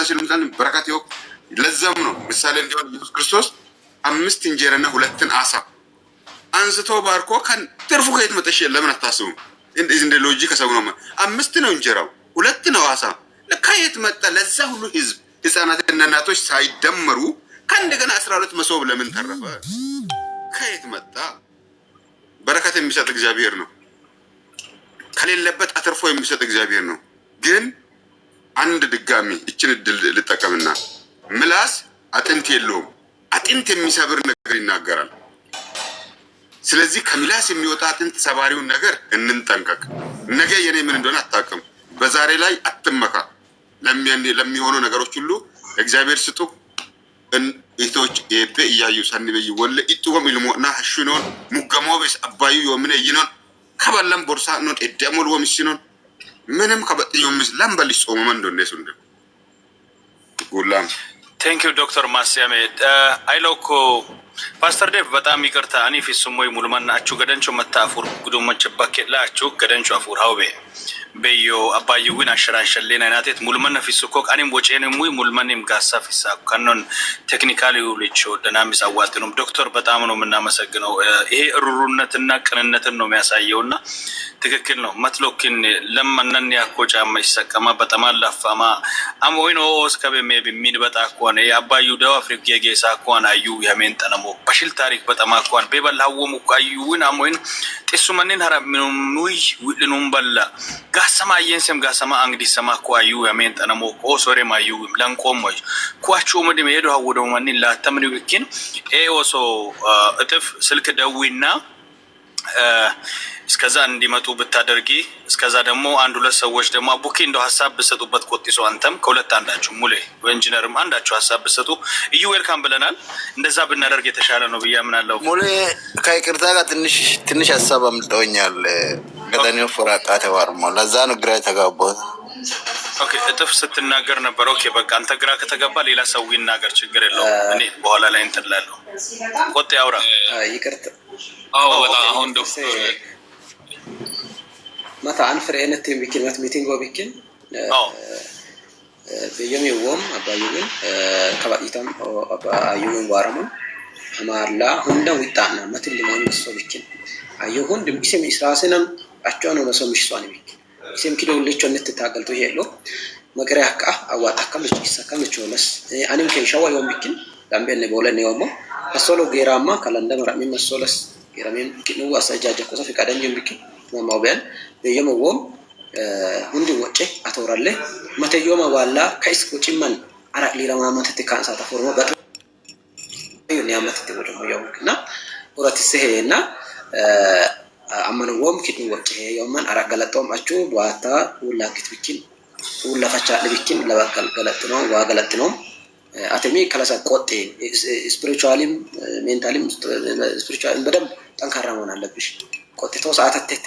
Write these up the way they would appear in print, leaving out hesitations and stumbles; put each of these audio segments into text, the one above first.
ሲሉምታን በረከት ይወቅ ለዛም ነው ምሳሌ እንዲሆን ኢየሱስ ክርስቶስ 5 እንጀራና 2 ዓሣ አንስቶ ባርኮ ከን ትርፉ ከየት መጣሽ ለምን አታስቡ እንደ ሎጂክ ከሰው ነው 5 ነው እንጀራው 2 ነው ዓሣ ለካየት መጣ ለዛ ሁሉ ህዝብ ህፃናትና እናቶች ሳይደመሩ ከእንደገና 12 መሶብ ለምን ተረፈ ከየት መጣ በረከት የሚሰጥ እግዚአብሔር ነው ከሌለበት አትርፎ የሚሰጥ እግዚአብሔር ነው ግን አንድ ድጋሚ እችን እድል ልጠቀምና ምላስ አጥንት የለውም አጥንት የሚሰብር ነገር ይናገራል ስለዚህ ከምላስ የሚወጣ አጥንት ሰባሪውን ነገር እንንጠንቀቅ ነገ የኔ ምን እንደሆነ አታውቅም በዛሬ ላይ አትመካ ለሚሆኑ ነገሮች ሁሉ እግዚአብሔር ስጡ እቶች ኤቤ እያዩ ሰንበይ ወለ ኢጡም ኢልሞና ሐሽኖን ሙገሞበስ አባዩ ወምን ይኖን ከበለም ቦርሳ ነው እደሙል ወምስኖን ምንም ከበጥዩ ምስላም በልጾ መንዶነ ሱንደ ጉላም Thank you Dr. Masiame አይሎኮ ፓስተር ዴቭ በጣም ይቅርታ እኔ ፊስሞይ ሙሉማና አቹ ገደንቾ መታፉር ጉዱመች ባከላቹ ገደንቾ አፉር ሀውቤ በዮ አባዩን አሽራሽሌና ናቴት ሙሉማና ፊስኮ ቃኔም ወጪኔም ሙይ ሙሉማንም ጋሳ ፊሳ ካኖን ቴክኒካሊ ልቾ ዳይናሚክስ አዋጥነው ዶክተር በጣም ነው የምናመሰግነው ይሄ ሩሩነትና ቅንነትን ነው የሚያሳየውና ትክክል ነው መትሎኪን ለማንነን ያቆጫማ ይሰቀማ በጣም አላፋማ አሞይኖ እስከበሜ ቢሚድበጣ ኮነ ያባዩ ደው አፍሪካ የጌሳ ኮና አዩ ያሜን ጠነሞ በሽል ታሪክ በጣም አቋን በበላው ሙቃዩን አሞይን ጥሱማንን ሀራምኑም ሙይ ውልኑም በላ ጋሰማ የንሰም ጋሰማ አንግዲ ሰማ ኮአዩ ያሜን ጠነሞ ኦሶሬ ማዩ ለንቆሞይ ኳቹ ምድም ሄዶ አወደው ማን ላተምኒ ወኪን ኤኦሶ እጥፍ ስልክ ደዊና እስከዛ እንዲመጡ ብታደርጊ እስከዛ ደግሞ አንድ ሁለት ሰዎች ደግሞ አቡኪ እንደው ሐሳብ በሰጡበት ቆጥሶ አንተም ከሁለት አንዳችሁ ሙሌ ኢንጂነርም አንዳችሁ ሐሳብ በሰጡ እዩ ዌልካም ብለናል እንደዛ ብናደርግ የተሻለ ነው ብያምናለሁ ሙሌ ከይቅርታ ጋር ትንሽ ሐሳብ አምልጦኛል ገዳኒው ፍራቃ ተዋርሞ ለዛ ነው ግራ ተጋባው ኦኬ እጥፍ ስትናገር ነበር ኦኬ በቃ አንተ ግራ ከተገባ ሌላ ሰው ይናገር ችግር የለውም እኔ በኋላ ላይ እንትላለሁ ቆጥ ያውራ ይቅርታ አዎ በጣም አሁን ዶክተር متى أنفر إنت يمكن ما تميتينغو بيكين بيوم يوم أبا يوين كبائتهم أبا يوين وارمون أما لا هندا ويتانا ما تلي ما يمسوا بيكين أيوهون دم اسم إسرائيلنا أشجانو مسوا مش سواني بيكين اسم كده اللي شو نتتاقل تو هيلو ما كرهك أوات أكمل إسا كمل شولس أنا يمكن شوا يوم بيكين لما بيني بولن يومه السولو جيراما كلندا مرامي مسولس جيرامين كنوا أسجاجة كوسا في كادن يوم بيكين ما بين يوم ووم هندي وجه أتورله متى يوم ولا كيس كوتشمان أراك لي لما ما تتكان ساتا فورما بات يوم يوم تتوجه يوم كنا ورات السهينا أمانو ووم كتني وجه يومان أراك غلطهم أشوف واتا ولا كتبكين ولا فشل بكين لا غلطنهم وغلطنهم أتمي كلاس قوتي spiritually mentally spiritually بدم تنكرمون على بيش قوتي توس عتتت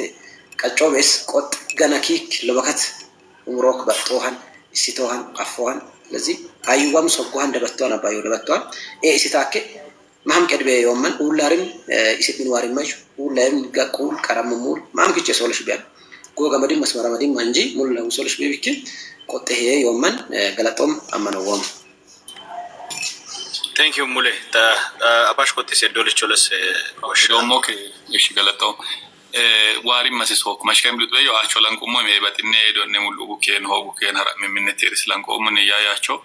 كجوبس قوت جناكيك لبكت عمرك بتوهن استوهن قفوهن لذي أيوام سبقوهن دبتوان أبايو دبتوان إيه استاك مهم كده يومن أولارين استمن وارين ماش أولارين قول كرام مول ما هم كيش سولش بيان كوا كمدين مسمار مدين منجي مول لا سولش بيبكين قوته هي يومن غلطهم أما نوام Thank you mule ta abash kote se dole choles domo ke ishi galato wari masisok mashkem lutwe yo acholan ko mo me batine do ne mulu ken ho ken hara me minne islan ko mun ya yacho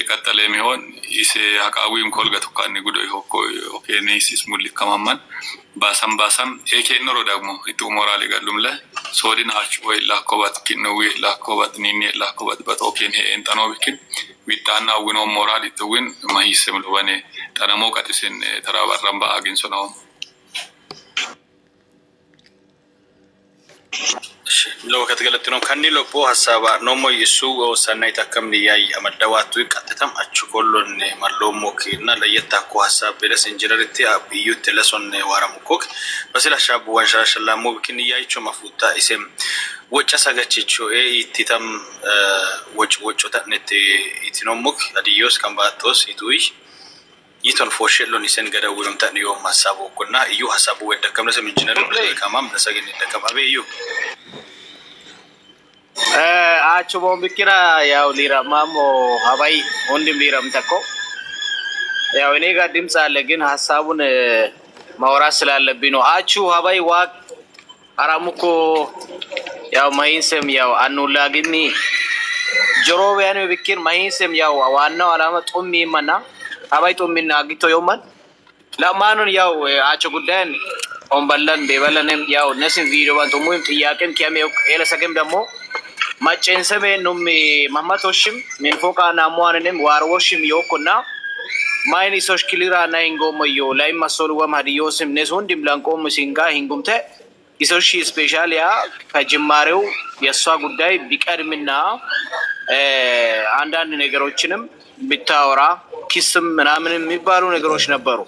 katale mi hon ise hakawim kolga to kan gudo hokko okene sis mulli kamamman basam eke noro dagmo itu morale galumla sodin hach way la kobat kinwe la kobat ninne la kobat bat oken he entano bikin witana wino morale to win mahisem lwane tanamo katisen tarabaramba agin sono لو كتقلتنو كاني لو بو حسابا نومو يسو وسناي تكمني ياي امدواتو قطتم اچكولون مالو موكينا ليتاكو حساب بلس انجينيرتي ابيو تلسون وارمكوك بس لا شاب وانشاش لا مو بكن ياي چو مفوتا اسم وچا ساغچچو ايتيتم وچو تنت ايتينومك اديوس كامباتوس يتوي يتون فوشلون يسن غداولم تنيو حسابو كنا يو حسابو ودكم لسم انجينير كمام نسغن دكم ابي يو achu bombikira yaw lira mamo habai ondim liram takko yaw እኔ ጋር ድምጽ አለ ግን ሐሳቡን ማውራት ስላለብኝ ነው አቹ habai waq aramuko yaw mahinsem yaw anulagini ጆሮቢያን ቢኪር ማሂንሰም ያው ዋናው አላማ ጦሚ ማና habai ጦሚና አግቶ yoman ለማኑን ያው አቹ ጉዳይን ኦንበለን በበለንም ያው ነስን ቪዲዮ ባንቶ ሙይም ጥያቄን ከመው ኤለሰገም ደግሞ ማጨንሰሜ ኑም ማማቶሽም መንፎቃ ናሟንንም ዋርወሽም ይወኩና ማይኒ ሶሽ ክሊራ ናይንጎመዮ ላይ ማሶሉ ወማዲዮስም ነሶን ዲምላንቆም ሲንጋ ሂንጉምተ ኢሶሺ ስፔሻል ያ ከጅማሬው የሷ ጉዳይ ቢቀድምና አንዳንድ ነገሮችንም ቢታወራ ኪስም ምናምን የሚባሉ ነገሮች ነበሩ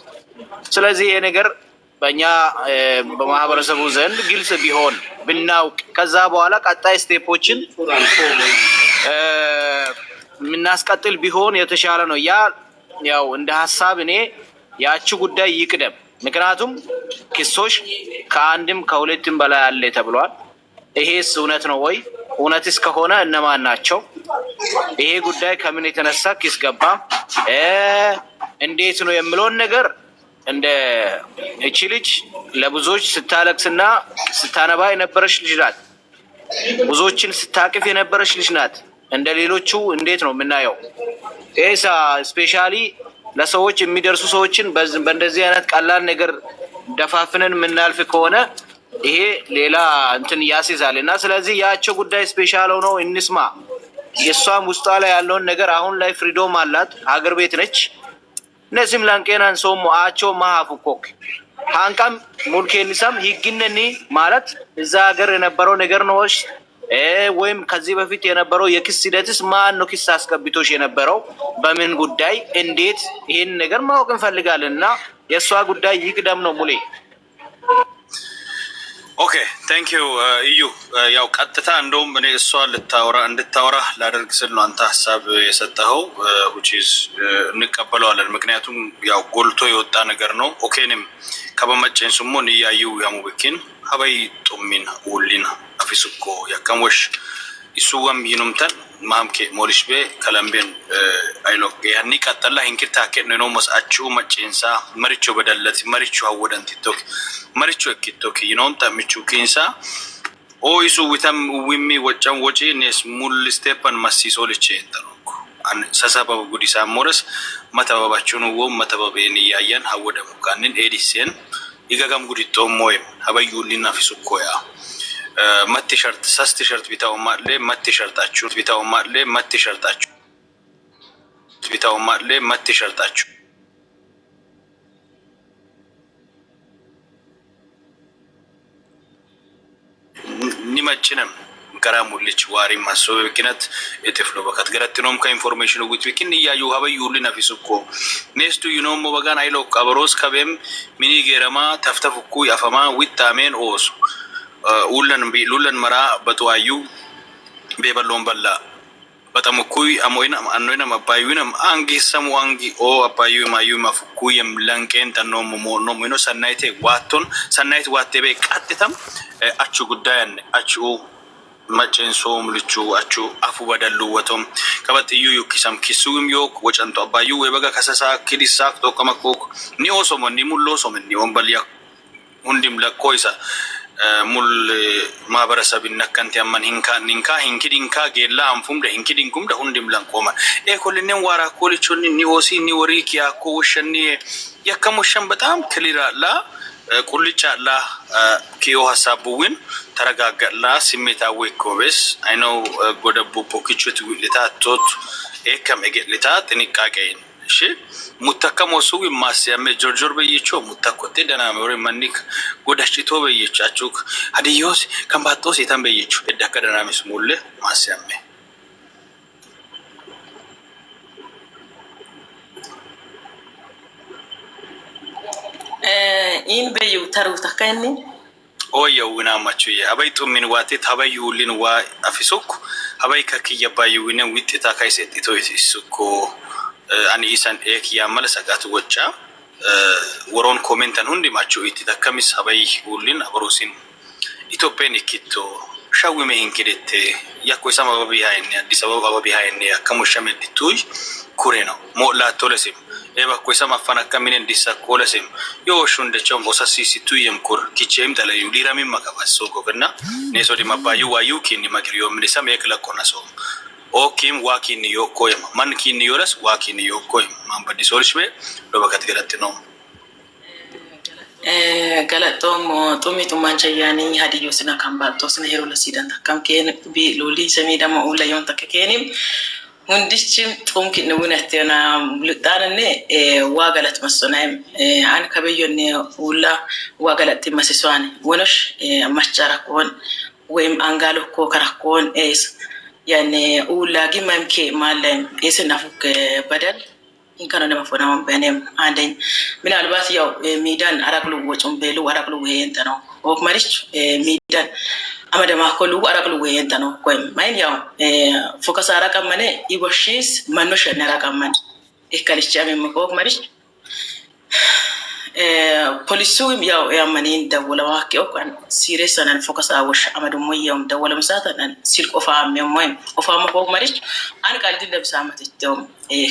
ስለዚህ ይሄ ነገር በእኛ በማህበረሰቡ ዘንድ ግልጽ ቢሆን ብናውቅ ከዛ በኋላ ቀጣይ ስቴፖችን ምናስቀጥል ቢሆን የተሻለ ነው ያው እንደ ሐሳብ እኔ ያቺ ጉዳይ ይቅደም ምክንያቱም ኪሶሽ ከአንድም ከሁለትም በላይ አለ ተብሏል ይሄስ እውነት ነው ወይ እውነትስ ከሆነ እነማን ናቸው ይሄ ጉዳይ ከምን የተነሳ ኪስ ገባ እንዴት ነው የሚለውን ነገር እንደ እቺ ልጅ ለብዙዎች ስታለቅስና ስታነባ የነበረች ልጅ ናት ብዙዎችን ስታቅፍ የነበረች ልጅ ናት እንደ ሌሎቹ እንዴት ነው የምናየው ኤሳ ስፔሻሊ ለሰዎች የሚደርሱ ሰዎችን በእንደዚህ አይነት ቀላል ነገር ደፋፍነን ምናልፍ ከሆነ ይሄ ሌላ እንትን ያስይዛልና ስለዚህ ያቸው ጉዳይ ስፔሻል ሆኖ እንስማ የሷም ውስጧ ላይ ያለውን ነገር አሁን ላይ ፍሪዶም አላት ሀገር ቤት ነች ነሲም ላንቄናን ሶሞ አቸው ማሃፉኮክ ሃንቃም ሙልኬኒሳም ይግነኒ ማለት እዛ ሀገር የነበረው ነገር ነውሽ ወይም ከዚህ በፊት የነበረው የክስ ሂደትስ ማን ነው ክስ አስከብቶሽ የነበረው በምን ጉዳይ እንዴት ይሄን ነገር ማወቅ እንፈልጋለንና የሷ ጉዳይ ይቅደም ነው ሙሌ ኦኬ ታንክ ዩ እዩ ያው ቀጥታ እንደውም እኔ እሷ እንድታወራ ላደርግ ስል ነው አንተ ሐሳብ የሰጠኸው which is እንቀበለዋለን ምክንያቱም ያው ጎልቶ የወጣ ነገር ነው ኦኬንም ከበመጨን ስሙን ያዩ ያሙብኪን habai ጦሚን ውሊና አፊስኮ ያከሞሽ ይሱዋም ይኑምተን ማምኬ ሞሊሽቤ ከለምቤን አይሎ ያኒ ቀጠላ እንክታ ከነኖ መስአቹ መጨንሳ መሪቾ በደለት መሪቾ አወደን ቲክቶክ መሪቾ ቲክቶክ ይኖም ታምቹ ኪንሳ ኦ ይሱ ዊተም ዊሚ ወጫን ወጪ ነስ ሙል ስቴፐን ማሲሶ ልቼ ተሮኩ አን ሰሰበው ጉዲሳ ሞረስ መተባባቹን ወ መተባበን ያያን አወደ ሙካንን ኤዲሴን ይጋጋም ጉዲቶ ሞይ ሀበዩሊና ፊሱኮያ መት ቲሸርት ሳስ ቲሸርት ቢታው ማለ መት ቲሸርታችሁ ቢታው ማለ መት ቲሸርታችሁ ቢታው ማለ መት ቲሸርታችሁ ኒማጭንም ገራሙልች ዋሪ ማሶብ በኪነት የጥፍሎ በከት ገረጥኖም ከኢንፎርሜሽኑ ጉት ቢኪን ያዩ ሀበዩሊና ፊሱኮ ኔስቱ ዩኖም በጋን አይሎ ቀበሮስ ከበም ሚኒ ገረማ ተፍተፍኩ ያፈማ ዊታሜን ኦስ ሉለን መራ በተዋዩ በበሎን በላ በተመኩይ አሞይና አንኖይና ማባዩና አንጊ ሰሙ አንጊ ኦ አባዩ ማዩ ማፍኩ የምለንቀን ተኖም ሞኖ ምኖ ሰናይቴ ዋቶን ሰናይት ዋቴ በቀጥተም አቹ ጉዳያን አቹ መጨንሶ ምልቹ አቹ አፉ በደሉ ወቶም ከበትዩ ይኪሳም ኪሱም ዮክ ወጨንቶ አባዩ ወበጋ ከሰሳ ክዲሳክ ተከመኮክ ኒኦሶ ሞኒ ሙሎሶ ሞኒ ወንበልያ ሁንዲም ለኮይሳ ሙል ማህበረሰብ ነከንት ያማን ሂንካ ሂንኪዲንካ ጌላ አንፉም ደ ሂንኪዲንኩም ደ ሁንዲም ላንቆማ ኮልኔን ዋራ ኮልቾኒ ኒኦሲ ኒወሪክ ያኮወሸኒ ያከሞሸን በጣም ክሊራላ ቁልጫላ ኪዮ ሐሳቡን ተረጋጋላ ስሜታዊ ኮበስ አይ ኖ ጎደቡ ፖኪቹት ሊታቶት ኤከም እገሊታ ጥንቃቄን እሺ ሙተከሞሱ ማስያመ ጆርጆር በየቾ ሙተኮቴ ደናመሪ ማኒክ ጎዳሽቶ በየቻቹክ አዲዮስ ከምባቶስ የተንበየቹ እዳከደናሚስ ሙለ ማስያመ ኢን በዩ ተሩታ ከኒ ኦየውና ማቹ አባይቱ ምን ዋቴ ታባዩልን ዋ አፊሶኩ አባይ ከኪያባዩና ዊጥታ ካይሰጥቶ ይስኩ አኒ ኢሳን ኤክ ያመለሰጋት ወጫ ወሮን ኮሜንተን ሁንዲ ማቹ ኢትተከሚስ አባይ ሁልን አብሮሲን ኢትዮጵያን ይኪቶ شاوي مين كدت يكوي سما ببيهايني دي سبب ببيهايني كم شمل توي كورينو مو لا تولسم إبا كوي سما فانا كمين دي ساكولسم يو شون دشوم أساسي توي يمكور كيتشيم دلا يوليرا من مكابا سوكو كنا نيسو دي مبايو وايو كيني مكريو من سما يكلا كوناسوم أو كيم واكي نيو كويم من كي نيورس واكي نيو كويم ما بدي سولش بي لو بكتي كراتينو galatoom tumitu manchayani hadiyo sina kamba to sina hero la sidan kam ken bi loli sami dama ula yon tak kenim hundichim tumki nunete na lutarne wa galat masonaim an kabayonne ula wa galat masiswani wonosh machara kon wem angalo ko karakon es yani ula gimamke malem esna fuk badal in kana ne mafona mon benem anden min albas yaw midan araklu wocum belu araklu weyentano o marich midan amade ma ko lu araklu weyentano ko main yaw focus araka mane iboshis manusha naraka man ikalichi amen ko marich polisu yaw ya manin da wala wake o kan serious an focus awash amadu moyam da wala musata nan silk of am moyam of am ko marich an kal din da samati tom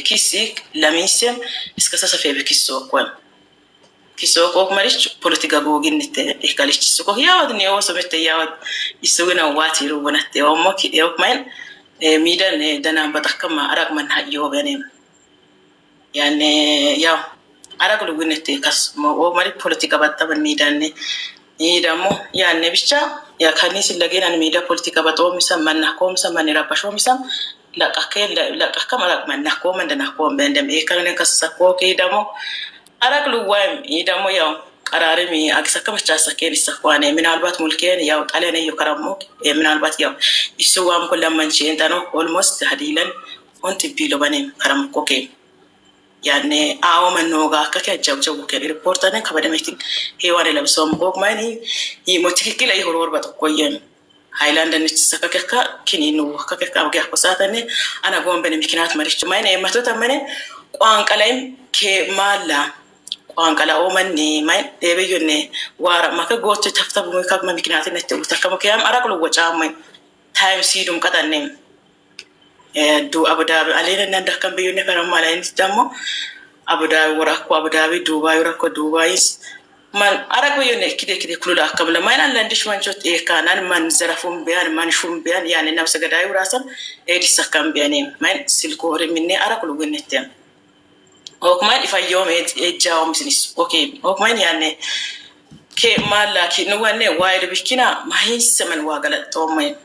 kisik lamisem iskasa sa febe kiso ko marich politika go ginnite ikalichi so ko yaw ne o so mete yaw isugina wati ru wonate o mo ki o main midan dana batakama arak man hayo benem yani yaw arakulu gunete kas mo o mari politika batta ban midanne idamo ya nebicha ya kanisi lagena mida politika bato misam manna ko misam manira pasho misam la kakama la manna ko manda na ko bendem e kanne kas ko ke idamo arakulu wam idamo ya qarare mi aksa kama cha sakeni sakwane min albat mulken ya qalene yo karamo min albat ya isuwam ko lamman chentano almost hadilan onti bilo banem karam ko ke يعني من نوغا كاكا جاو كان ريبورتر نك بدا ميتين هيوان لا بسوم بوك ماني يموتيكي لا يهور بات كوين هايلاند نتسكا كاكا كيني نو كاكا كاغي حساتني انا غوم بن مكينات مريش ماين ما توتا ماني قان قلايم كي مالا قان قلا او مني ماين ديبيوني وارا ماكا غوتو تفتب مو كاك ما مكينات نتو تكم كيام اراكلو وجامي تايم سيدوم كاتانيم do Abu Dhabi alena nanda kambe yone kana mala instamo Abu Dhabi wara ko Abu Dhabi Dubai wara ko Dubai man arako yone kide kulula kamla mayna landish man jot e kanan man zarafum bian man shum bian yani nafsa gadai warasan e disakam biani man silkore minne arako lugnete okman if I yom e jawm sinis okay okman yani ke mala ki no wane wide bikina mahissa man wagala to may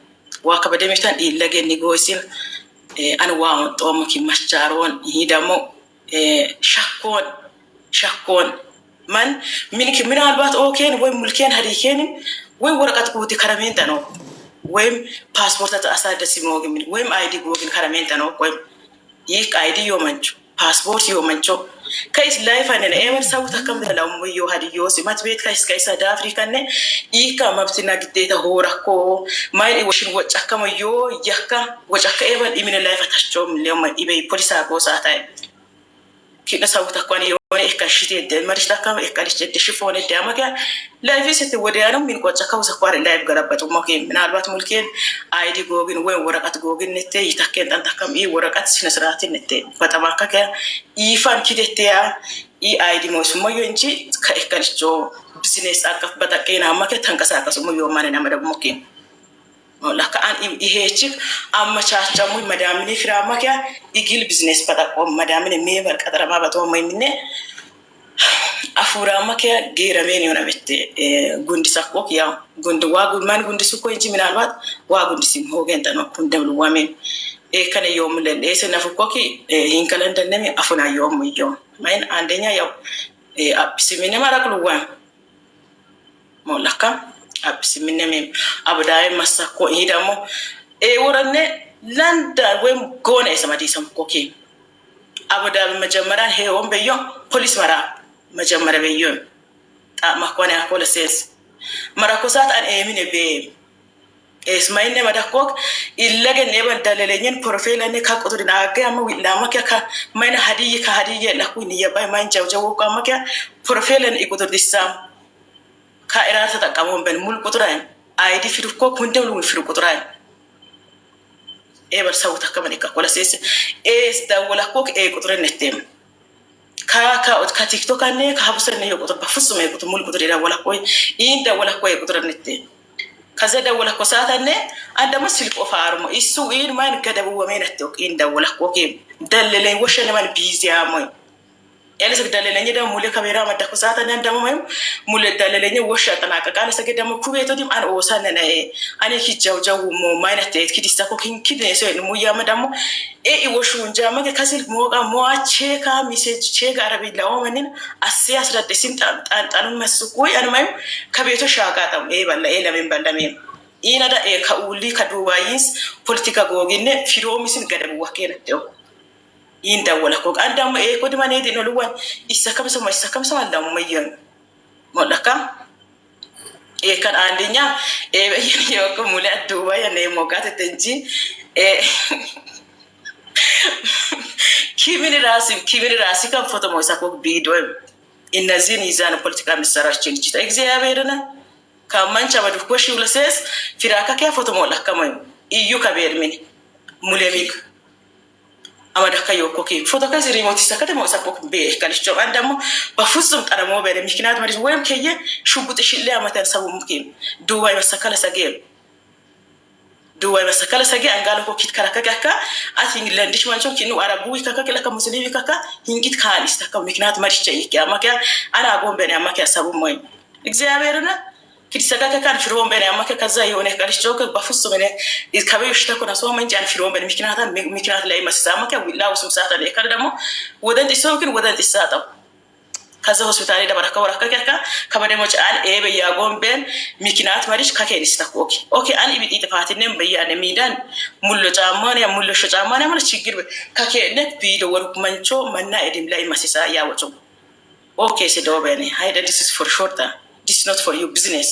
wa kabade mitan ilage negotiation أنا واعد أمك مشجعون هيدامو شكون منك من البات أوكين وين ملكين هريكين وين ورقة قوتي كرامين تانو وين باسبورت تأثير دسيموغ من وين ID قوتي كرامين تانو وين يك ID يومنجو باسبورت يومنجو كايس لايف أنا أمر سويت كم من الأمور يو هذي يوسي ما تبيت كايس هذا أفريقيا نه إيكا ما بتنا جديد هوركو ما يوشين وجهك ما يو يهكا وجهك أمر إمين اللايف تشجوم اليوم يبي بوليس أبو ساعتين كنا سويت كوني يوم إيكا شديد مريش تكام إيكا شديد شوفون الدم كا لايف ستوديانو من وجهك وسكوار اللايف قربت وماكين من أربعة ملكين ID جوجين وين ورقة جوجين نتة يتكلم أنت كم إيه ورقة سنسرات النتة فتما كا يفهم كده تيا ID موسم ينجي كإيكا جو business أكف بدأكينا ما كتنكسر كسمو يوم ما نعمل ممكن لك أن إيهيك أما شاشه مو مدامني فرامة كا يجيل business بدأ مدامني ميبر كتر ما بدو ما يمني أفورا ما كا غير مني ونبت غندي سكوك يا غند واغود مان غندي سكوك يجي من الوقت واغود سيم هو جنتا نكون دبل وامين كان يوم لين سنفكوكي هينكلن دنمي أفونا يوم ماين عندنا يوم أبسميني ما ركلوا وام مولكا أبسميني مم أبداي مسكو إيدامو ورنة لاندا وين غونة سمادي سمكوكي أبدا مجمران هي وم بيوم بوليس مرا مجمر بيوم ما كونه أقول سيس مرا كوسات أن أمين بيم اسمعيني ما دكوك إلا جنبان دليلين بروفيل أني كأقول ناقة أما ولا ما كا ما إن هدية كهدية لكوني يبقى ما إن جو كا ما كا بروفيل أن يقدر ديسام كائرات تكامون بين مول كترين ايدي في ركوك هندم لو في ركوتراي بس سوت كمان ولا سيس دولة كوك قطرين نتيم كا تيك توك أني كهبسنا يقطر بفصل ما يقطر مول قطر دولة كوي دولة كوي قطر نتيم كذا دولة كوسات أني عندما مسلك أفارم السوين ما نكذب هو ما نتوك دولة كوكي دللي وشنا من بيزي عمي Eles dalilenya da mule kamera mata kusata nan da mu mule dalilenya washa tana ka kala sake da mu kube to dim an o sanna na ani ki jawjaw mu mana te ki dista ko kin kidne so mu ya madamu I washu unja mage kasil mo ga mo che ka message che ga arabi lawo manin asiya sra de sim tan masu ko an mai ka beto shaka ta balla la min balla min ina da ka uli ka duwayis politika goginne firo misin gadabu wakena to inda wala ko andam ko dima ne dino luwan isakam sama andam mayan modaka kan andinya yo ko mule duwa ya ne mo gata tenji kimini rasi kan foto mo sako bido inna zini zana politika misara chinji ta exaberna kamancha madu ko shi ulases firaka ka foto mo lakama iyu ka bermini mule mik amada kayo koki foto kazi remote sakata mo sakok be kalicho andamo bafusum taramo be mikinaat mari wem keye shubut shille amatan sabu mukim duway masakala sage angalo ko kit kala kaka ating landish mancho kinu arabu kaka kala ka muslimi kaka hingit khalis taka mikinaat mari chey amaka ana gombe ne amaka sabu moy exaberna كتساقا كان في روم بيني أما كذا يوني قالش جوك بفصل منه إذا كبير يشتكوا نسوا من جان في روم بيني ممكن لا يمسسا ما كان ولا وسمسات اللي كردمو ودن تسوقين ودن تساتو كذا هوسبيتالي ده بركة كذا كمان مجال بيجاهم بين ممكنات ماريش كأكيد يستكوكي أوكي أنا إبتدي تفاتني بيجاني ميدان ملو جاماني ملو شو جاماني مال شجير كأكيد نت بيدو ورك منشو منا إدم لا يمسسا يا وجو أوكي سيدو بيني هاي this is for short This is not for your business.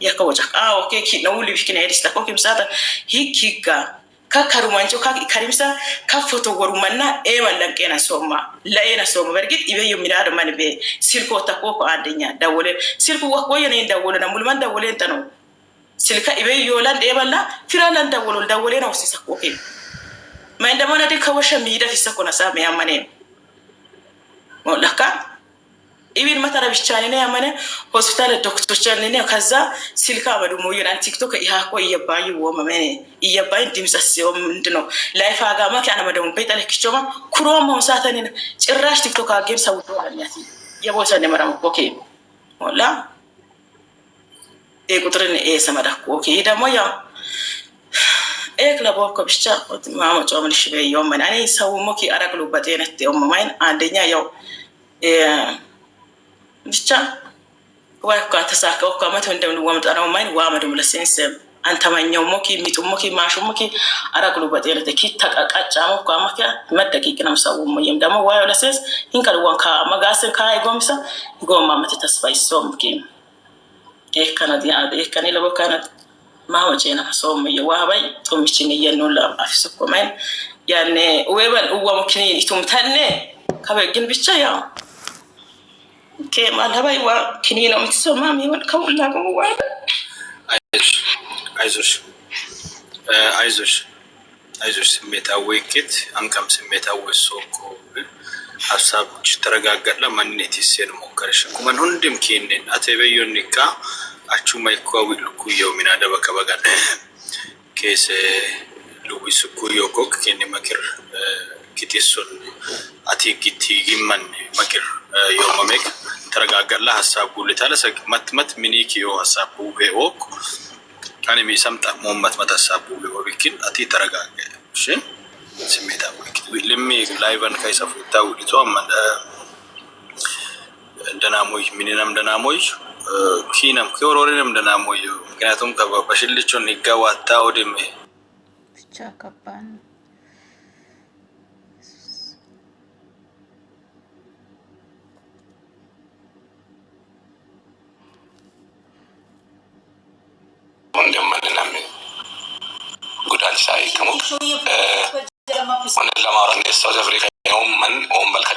Yaka wajak. Okay. Ki na uli bikini edista. Koki msata hikika. Ka karumanjo ka karimsa ka foto warumana malanke na soma. La na soma. Bergit ibe yuminado mani be silko takoko adenya dawole. Silko wakoya na dawole na mulman dawole ntano. Silka ibe yolan balla firalan dawole na usisa koki. Maenda mana de kawasha mida fisa kona sa me amane. Molaka. Even matara bichani ne amane hospital doctor chani ne kaza silka abadu moyo na TikTok ko iyabayi wo mamene iyabayi dimsasi o ndino life aga maki ana madam peta le kichoma kuro mo sata ne cirrash TikTok agem sawdo aliyati yabo sa ne maram okay wala kutren samada okay da moya klabo ko bicha mama choma shibe yom man ani sawu moki araklu batena te o mamain andenya yo bicha wa ka tasaka ko mata wanda mu wamta ana mai wa madum la sense an tamanyo moki mitu moki mashu moki ara gulu batela te kitta kakacca mo ko amaka madda ki kinam sawu mo yim dama wa la sense in kal wanka magasin kai gomsa goma mata tasfai som ki kana dia kana labo kana ma wace na so mo yawa bai to mi cini yanno la afisu ko men yani weban uwa mo kini itum tanne kabe gin bicha ya كمان هباي وكنينا متسوى مامي والكون لكم واحد አይዞሽ ስሜታዊ ኪት አንከም ስሜታዊ ሶኮ ሀሳብ ተረጋጋላ ማንነት ይሰን ሞከረሽ ኩመን ሁንድም ኪነን አተበዮኒካ አቹ ማይኳዊ ልኩዮ ሚና ደበከ በጋደ ኬስ ሉዊስ ኩዮ ኮክ ኪነ መክር ኪቲሶን አቲ ኪቲ ይመን መክር ዮመሜክ ተረጋጋላ ሀሳብ ጉልታለ ሰክመትመት ሚኒኪዮ ሀሳብ ወክ ካኔ ሚሰምጣ ሞመት መታሳቡ ወብኪን አቲ ተረጋጋ እሺ ስሜታዊ ለሚ ላይቨን ካይሰፉታው ሊጾም እንደናሞይ ሚኒናም እንደናሞይ ኪናም ኮሮሪንም እንደናሞይ ምክንያቱም በሽልቾን ይጋዋታ ወደም ብቻ ከባን እንደምንነም ጉዳል ሳይ ከሞ ወን ለማረን የሳውዝ አፍሪካ ነው ምን ኦን በልከ